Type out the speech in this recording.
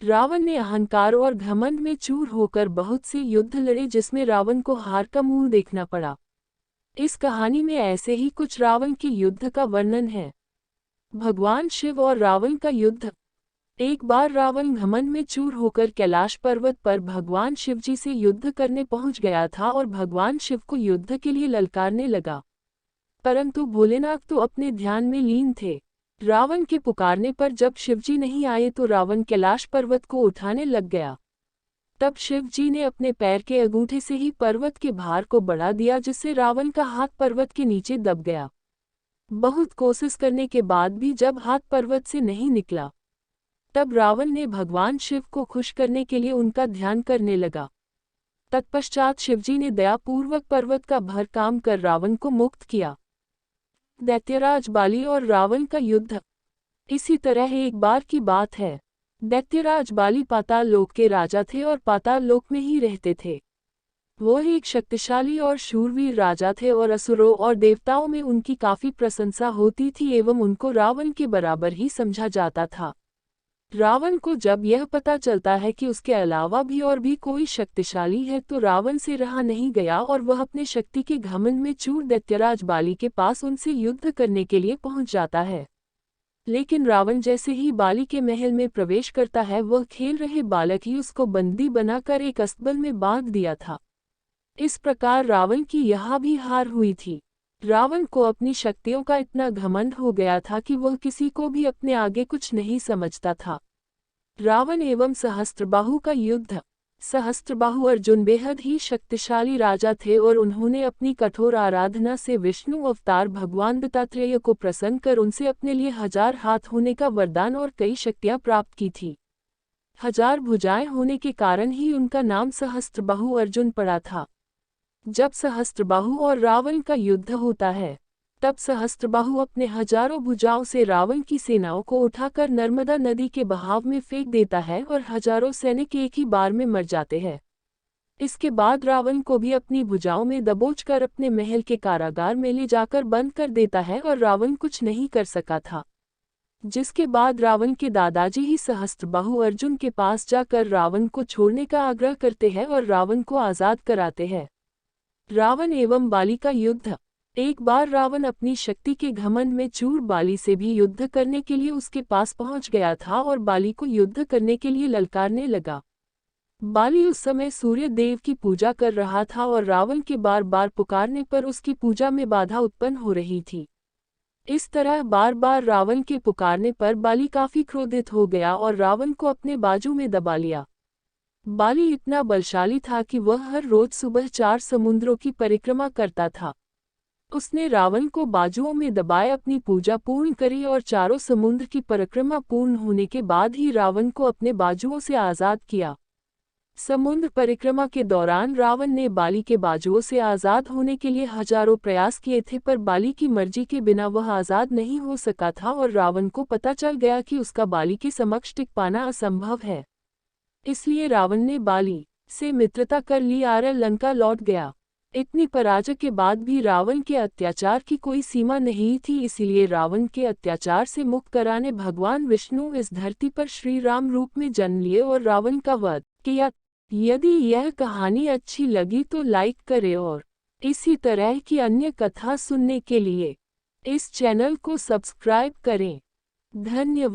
रावण ने अहंकार और घमंड में चूर होकर बहुत से युद्ध लड़े जिसमें रावण को हार का मुंह देखना पड़ा। इस कहानी में ऐसे ही कुछ रावण के युद्ध का वर्णन है। भगवान शिव और रावण का युद्ध। एक बार रावण घमंड में चूर होकर कैलाश पर्वत पर भगवान शिवजी से युद्ध करने पहुंच गया था और भगवान शिव को युद्ध के लिए ललकारने लगा। परंतु भोलेनाथ तो अपने ध्यान में लीन थे। रावण के पुकारने पर जब शिवजी नहीं आए तो रावण कैलाश पर्वत को उठाने लग गया। तब शिवजी ने अपने पैर के अंगूठे से ही पर्वत के भार को बढ़ा दिया जिससे रावण का हाथ पर्वत के नीचे दब गया। बहुत कोशिश करने के बाद भी जब हाथ पर्वत से नहीं निकला, तब रावण ने भगवान शिव को खुश करने के लिए उनका ध्यान करने लगा। तत्पश्चात शिवजी ने दयापूर्वक पर्वत का भार काम कर रावण को मुक्त किया। दैत्यराज बाली और रावण का युद्ध। इसी तरह एक बार की बात है। दैत्यराज बाली पाताल लोक के राजा थे और पाताल लोक में ही रहते थे। वो एक शक्तिशाली और शूरवीर राजा थे और असुरों और देवताओं में उनकी काफी प्रशंसा होती थी एवं उनको रावण के बराबर ही समझा जाता था। रावण को जब यह पता चलता है कि उसके अलावा भी और भी कोई शक्तिशाली है तो रावण से रहा नहीं गया और वह अपने शक्ति के घमंड में चूर दैत्यराज बाली के पास उनसे युद्ध करने के लिए पहुंच जाता है। लेकिन रावण जैसे ही बाली के महल में प्रवेश करता है वह खेल रहे बालक ही उसको बंदी बनाकर एक अस्तबल में बांध दिया था। इस प्रकार रावण की यहाँ भी हार हुई थी। रावण को अपनी शक्तियों का इतना घमंड हो गया था कि वह किसी को भी अपने आगे कुछ नहीं समझता था। रावण एवं सहस्त्रबाहु का युद्ध। सहस्त्रबाहु अर्जुन बेहद ही शक्तिशाली राजा थे और उन्होंने अपनी कठोर आराधना से विष्णु अवतार भगवान दत्तात्रेय को प्रसन्न कर उनसे अपने लिए 1000 हाथ होने का वरदान और कई शक्तियां प्राप्त की थी। 1000 भुजाएं होने के कारण ही उनका नाम सहस्त्रबाहु अर्जुन पड़ा था। जब सहस्त्रबाहु और रावण का युद्ध होता है, तब सहस्त्रबाहु अपने 1000 भुजाओं से रावण की सेनाओं को उठाकर नर्मदा नदी के बहाव में फेंक देता है और 1000 सैनिक एक ही बार में मर जाते हैं। इसके बाद रावण को भी अपनी भुजाओं में दबोचकर अपने महल के कारागार में ले जाकर बंद कर देता है और रावण कुछ नहीं कर सका था। जिसके बाद रावण के दादाजी ही सहस्त्रबाहु अर्जुन के पास जाकर रावण को छोड़ने का आग्रह करते हैं और रावण को आज़ाद कराते हैं। रावण एवं बाली का युद्ध। एक बार रावण अपनी शक्ति के घमंड में चूर बाली से भी युद्ध करने के लिए उसके पास पहुंच गया था और बाली को युद्ध करने के लिए ललकारने लगा। बाली उस समय सूर्य देव की पूजा कर रहा था और रावण के बार बार पुकारने पर उसकी पूजा में बाधा उत्पन्न हो रही थी। इस तरह बार बार रावण के पुकारने पर बाली काफी क्रोधित हो गया और रावण को अपने बाजू में दबा लिया। बाली इतना बलशाली था कि वह हर रोज सुबह 4 समुद्रों की परिक्रमा करता था। उसने रावण को बाजुओं में दबाए अपनी पूजा पूर्ण करी और चारों समुद्र की परिक्रमा पूर्ण होने के बाद ही रावण को अपने बाजुओं से आज़ाद किया। समुद्र परिक्रमा के दौरान रावण ने बाली के बाजुओं से आज़ाद होने के लिए हजारों प्रयास किए थे पर बाली की मर्जी के बिना वह आज़ाद नहीं हो सका था और रावण को पता चल गया कि उसका बाली के समक्ष टिक पाना असंभव है। इसलिए रावण ने बाली से मित्रता कर ली और लंका लौट गया। इतनी पराजय के बाद भी रावण के अत्याचार की कोई सीमा नहीं थी, इसीलिए रावण के अत्याचार से मुक्त कराने भगवान विष्णु इस धरती पर श्री राम रूप में जन्म लिए और रावण का वध किया। यदि यह कहानी अच्छी लगी तो लाइक करें और इसी तरह की अन्य कथा सुनने के लिए इस चैनल को सब्सक्राइब करें। धन्यवाद।